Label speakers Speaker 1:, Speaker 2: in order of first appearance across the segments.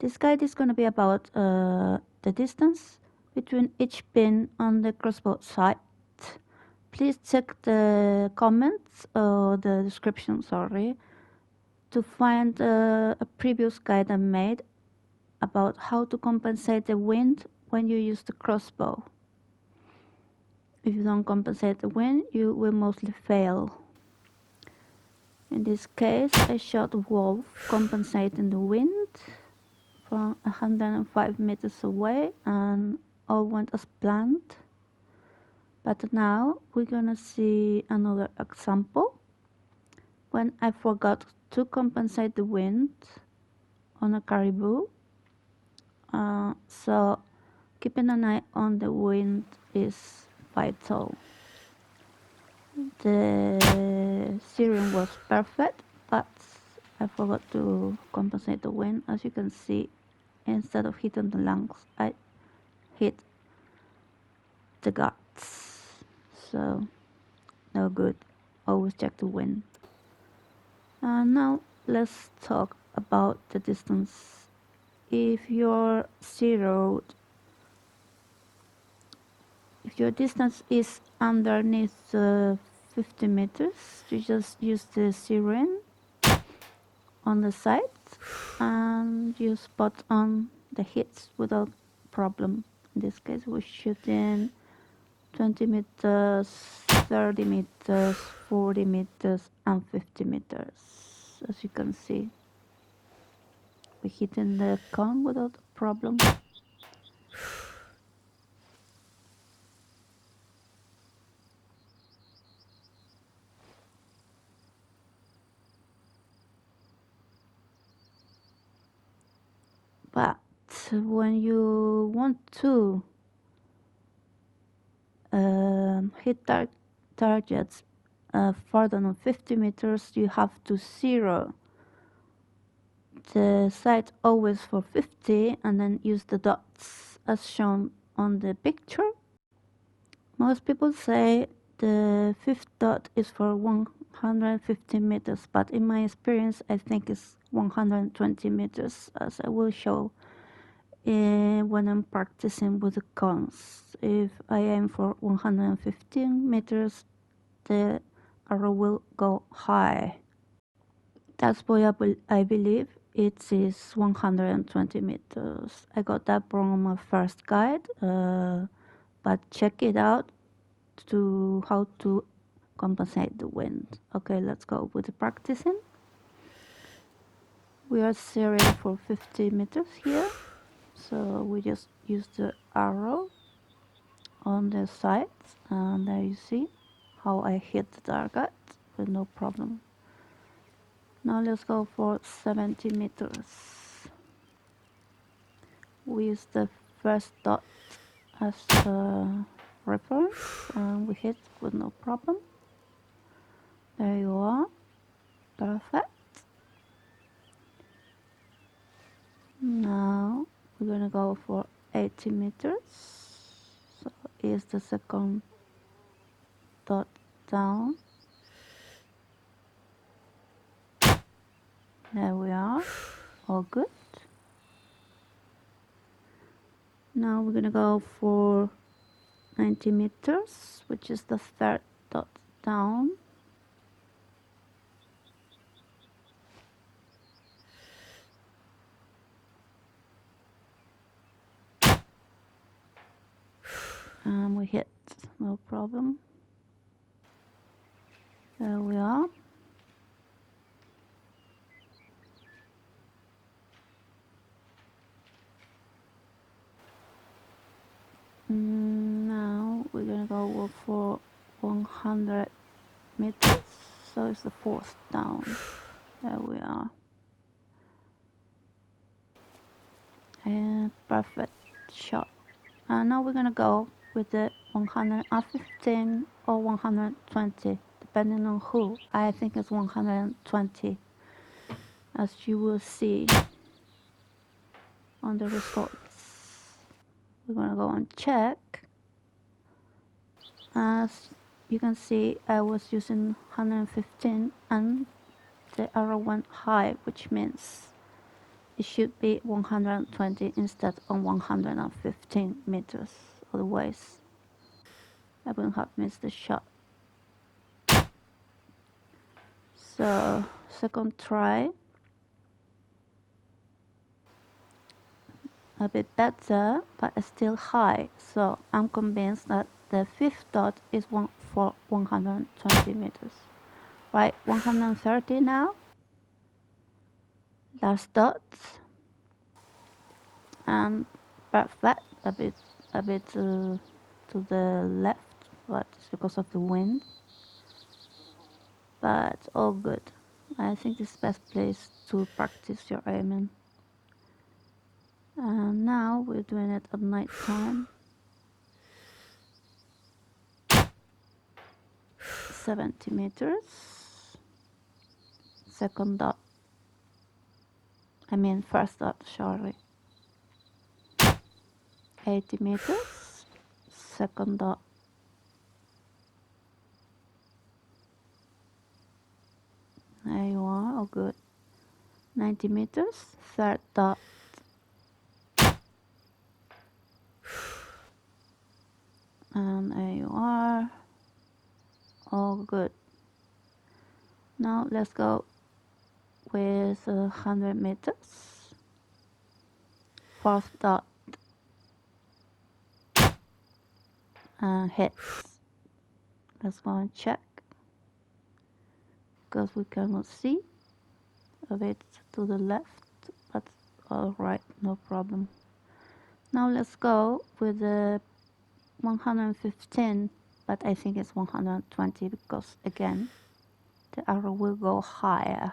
Speaker 1: This guide is going to be about the distance between each pin on the crossbow sight. Please check the comments or the description, sorry, to find a previous guide I made about how to compensate the wind when you use the crossbow. If you don't compensate the wind, you will mostly fail. In this case, I shot a wolf compensating the wind from 105 meters away, and all went as planned. But now we're gonna see another example when I forgot to compensate the wind on a caribou. So keeping an eye on the wind is vital. The steering was perfect, but I forgot to compensate the wind. As you can see, instead of hitting the lungs, I hit the guts. So no good. Always check the wind. Now let's talk about the distance. If your distance is underneath 50 meters, you just use the zeroing on the sights and you spot on the hits without problem. In this case, we're shooting 20 meters, 30 meters, 40 meters, and 50 meters. As you can see, we're hitting the cone without problem. But when you want to hit targets farther than 50 meters, you have to zero the sight always for 50 and then use the dots as shown on the picture. Most people say the fifth dot is for 150 meters, but in my experience I think it's 120 meters, as I will show when I'm practicing with the cones. If I aim for 115 meters, the arrow will go high. That's why I believe it is 120 meters. I got that from my first guide, but check it out to how to compensate the wind. Okay, let's go with the practicing. We are zeroing for 50 meters here, so we just use the arrow on the sides, and there you see how I hit the target with no problem. Now let's go for 70 meters. We use the first dot as a reference and we hit with no problem. There you are. Perfect. Now we're gonna go for 80 meters. So here's the second dot down. There we are. All good. Now we're gonna go for 90 meters, which is the third dot down. And we hit, no problem. There we are. Now we're gonna go for 100 meters, so it's the fourth down. There we are. And perfect shot. And now we're gonna go with the 115 or 120, depending on who. I think it's 120, as you will see on the results. We're gonna go and check. As you can see, I was using 115 and the arrow went high, which means it should be 120 instead of 115 meters. Otherwise, I will have missed the shot. So, second try. A bit better, but still high. So I'm convinced that the fifth dot is for 120 meters. Right, 130 now. Last dot. And perfect. A bit to the left, but it's because of the wind. But all good. I think this is the best place to practice your aiming. And now we're doing it at night time. 70 meters. Second dot. I mean first dot, sorry. 80 meters. Second dot. There you are, oh good. 90 meters. Third dot. And there you are. All good. Now let's go with 100 meters. Fourth dot. And hits. Let's go and check. Because we cannot see. A bit to the left, but alright, no problem. Now let's go with the 115, but I think it's 120 because again the arrow will go higher,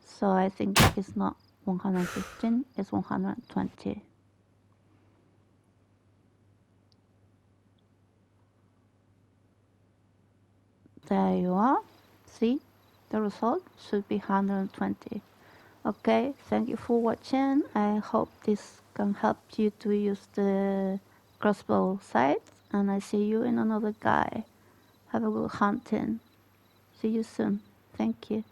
Speaker 1: so I think it's not 115, it's 120. There you are. See, the result should be 120. Okay, thank you for watching. I hope this can help you to use the crossbow sight, and I see you in another guide. Have a good hunting. See you soon. Thank you.